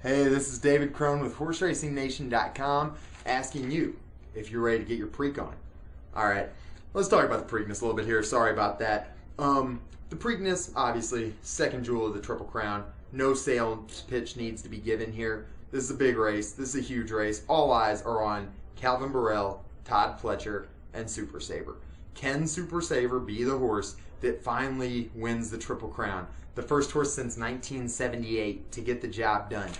Hey, this is David Crone with HorseRacingNation.com asking you if you're ready to get your Preak on. Alright, let's talk about the Preakness a little bit here. Sorry about that. The Preakness, obviously, second jewel of the Triple Crown. No sales pitch needs to be given here. This is a big race. This is a huge race. All eyes are on Calvin Burrell, Todd Pletcher, and Super Saver. Can Super Saver be the horse that finally wins the Triple Crown? The first horse since 1978 to get the job done.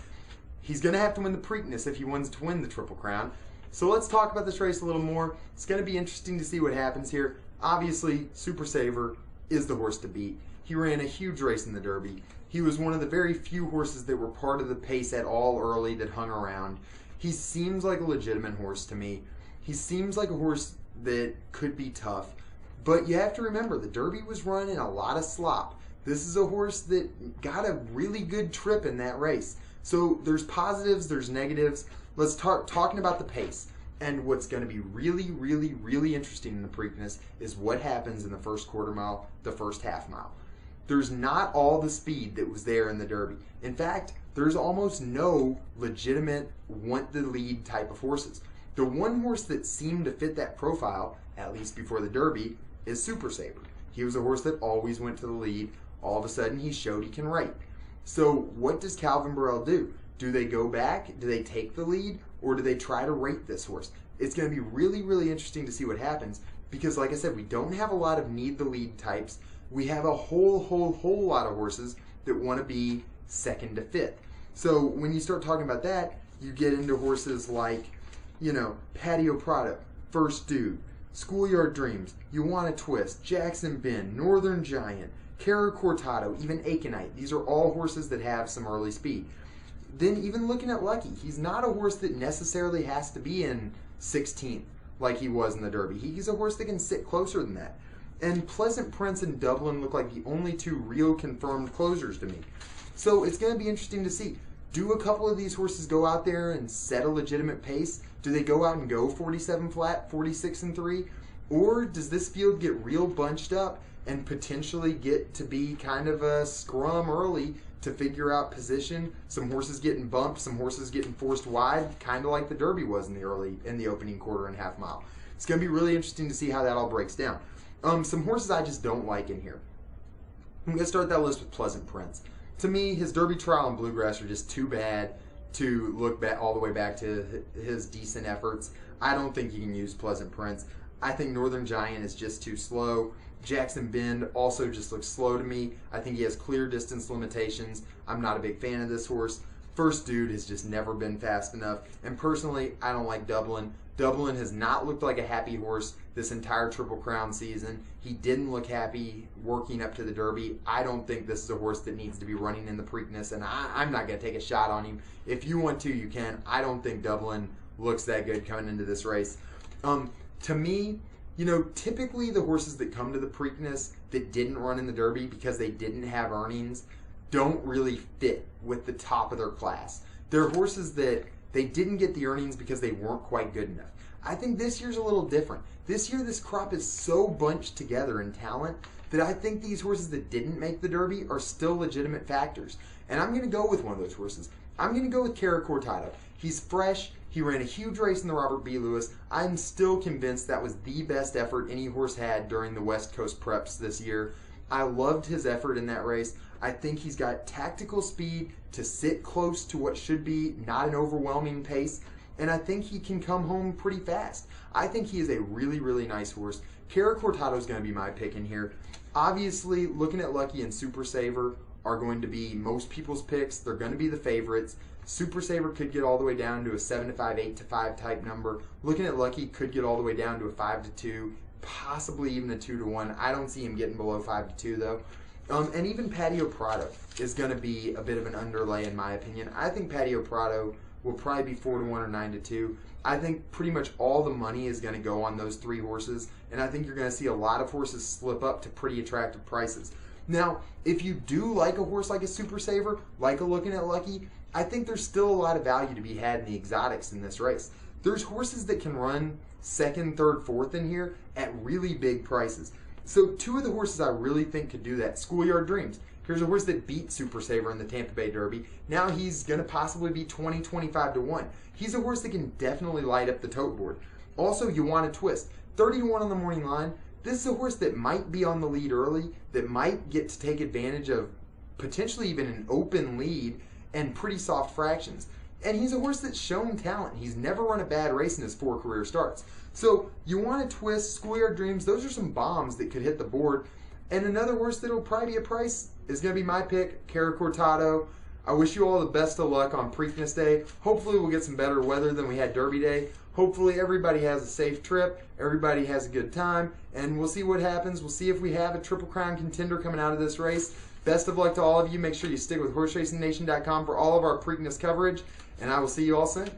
He's going to have to win the Preakness if he wants to win the Triple Crown. So let's talk about this race a little more. It's going to be interesting to see what happens here. Obviously, Super Saver is the horse to beat. He ran a huge race in the Derby. He was one of the very few horses that were part of the pace at all early that hung around. He seems like a legitimate horse to me. He seems like a horse that could be tough. But you have to remember, the Derby was run in a lot of slop. This is a horse that got a really good trip in that race. So there's positives, there's negatives. Let's start talking about the pace. And what's going to be really interesting in the Preakness is what happens in the first quarter mile, the first half mile. There's not all the speed that was there in the Derby. In fact, there's almost no legitimate want the lead type of horses. The one horse that seemed to fit that profile, at least before the Derby, is Super Saver. He was a horse that always went to the lead. All of a sudden, he showed he can rate. So what does Calvin Burrell do? Do they go back? Do they take the lead? Or do they try to rate this horse? It's going to be really interesting to see what happens because, like I said, we don't have a lot of need the lead types. We have a whole lot of horses that want to be second to fifth. So when you start talking about that, you get into horses like, Patio Prado, First Dude, Schoolyard Dreams, You Want to Twist, Jackson Bend, Northern Giant, Cara Cortado, even Aconite. These are all horses that have some early speed. Then even looking at Lucky, he's not a horse that necessarily has to be in 16th like he was in the Derby. He's a horse that can sit closer than that. And Pleasant Prince and Dublin look like the only two real confirmed closers to me. So it's going to be interesting to see. Do a couple of these horses go out there and set a legitimate pace? Do they go out and go 47 flat, 46 and 3? Or does this field get real bunched up and potentially get to be kind of a scrum early to figure out position? Some horses getting bumped, some horses getting forced wide, kind of like the Derby was in the opening quarter and half mile. It's going to be really interesting to see how that all breaks down. Some horses I just don't like in here. I'm going to start that list with Pleasant Prince. To me, his Derby trial and Bluegrass are just too bad to look back all the way back to his decent efforts. I don't think you can use Pleasant Prince. I think Northern Giant is just too slow. Jackson Bend also just looks slow to me. I think he has clear distance limitations. I'm not a big fan of this horse. First Dude has just never been fast enough. And personally, I don't like Dublin. Dublin has not looked like a happy horse this entire Triple Crown season. He didn't look happy working up to the Derby. I don't think this is a horse that needs to be running in the Preakness, and I'm not going to take a shot on him. If you want to, you can. I don't think Dublin looks that good coming into this race. To me, typically the horses that come to the Preakness that didn't run in the Derby because they didn't have earnings don't really fit with the top of their class. They're horses that they didn't get the earnings because they weren't quite good enough. I think this year's a little different. This year, this crop is so bunched together in talent that I think these horses that didn't make the Derby are still legitimate factors. And I'm going to go with one of those horses. I'm going to go with Cara Cortado. He's fresh. He ran a huge race in the Robert B. Lewis. I'm still convinced that was the best effort any horse had during the West Coast preps this year. I loved his effort in that race. I think he's got tactical speed to sit close to what should be not an overwhelming pace, and I think he can come home pretty fast. I think he is a really nice horse. Cara Cortado is going to be my pick in here. Obviously, looking at Lucky and Super Saver are going to be most people's picks. They're going to be the favorites. Super Saver could get all the way down to a 7-5, 8-5 type number. Looking at Lucky could get all the way down to a 5-2, possibly even a 2-1. I don't see him getting below 5-2 though. And even Patio Prado is going to be a bit of an underlay in my opinion. I think Patio Prado will probably be 4-1 or 9-2. I think pretty much all the money is going to go on those three horses, and I think you're going to see a lot of horses slip up to pretty attractive prices. Now, if you do like a horse like a Super Saver, like a Looking at Lucky, I think there's still a lot of value to be had in the exotics in this race. There's horses that can run second, third, fourth in here at really big prices. So two of the horses I really think could do that, Schoolyard Dreams. Here's a horse that beat Super Saver in the Tampa Bay Derby. Now he's going to possibly be 20, 25 to 1. He's a horse that can definitely light up the tote board. Also, You Want a Twist. 30 to 1 on the morning line. This is a horse that might be on the lead early, that might get to take advantage of potentially even an open lead and pretty soft fractions. And he's a horse that's shown talent. He's never run a bad race in his 4 career starts. So You Want a Twist, Schoolyard Dreams, those are some bombs that could hit the board. And another horse that will probably be a price is going to be my pick, Cara Cortado. I wish you all the best of luck on Preakness Day. Hopefully we'll get some better weather than we had Derby Day. Hopefully everybody has a safe trip, everybody has a good time, and we'll see what happens. We'll see if we have a Triple Crown contender coming out of this race. Best of luck to all of you. Make sure you stick with HorseRacingNation.com for all of our Preakness coverage, and I will see you all soon.